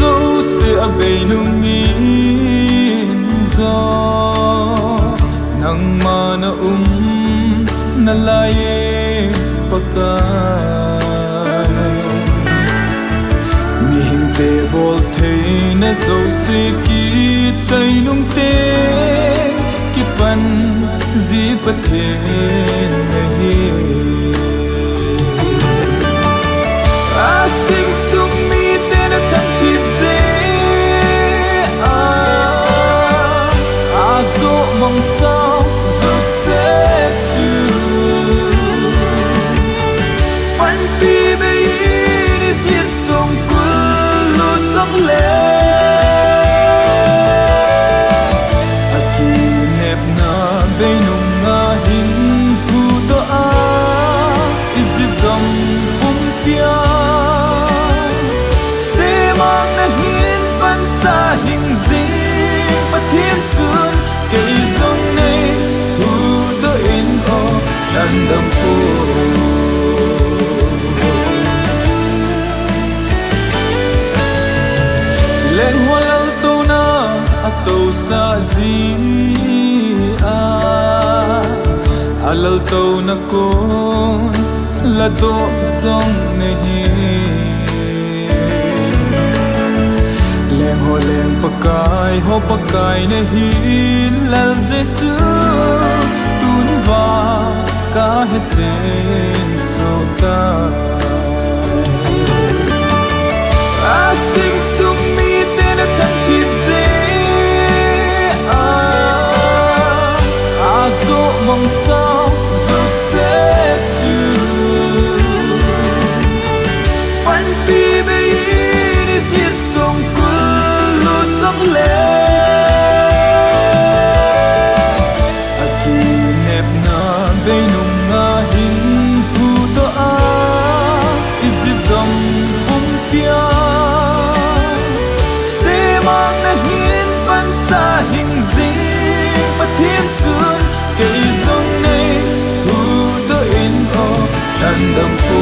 dấu sẽ bể nung in gió nang mà na na lai pakai mi hình te bol thei na dấu sẽ ki chai nung te ki pan ji pathe nahi a sing sung mi te na thang thip se a zo mong sao zo se tu pan pi be ni ziet song kul lo song le a ki nep na be nung nga hin thu to a izidam pum pia se mang na hin pan sa hình ding pa thiên sun cây dòng này hu to in o chan dam pu lên hoa lau tô na a tô sa zi a lal tô na con la do dòng này lên hoa lên pakai ho pakai na hin lal jesu tun va ka het zen so ta a sing sung mi te na thang thip se a zo mong sao zo se tu pan pi be ni ziet song kul lo song le a ki nep na be nung nga hin thu to a izidam pum pia se mang na hin pan sa hình ding pa thiên sun cây dòng này hu to in o chan dam pu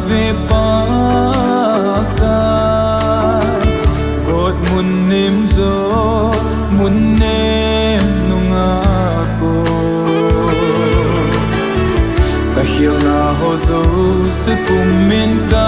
về pa kai god mun nim zo mun nem nunga ko ka hiel na ho zo se pum min ka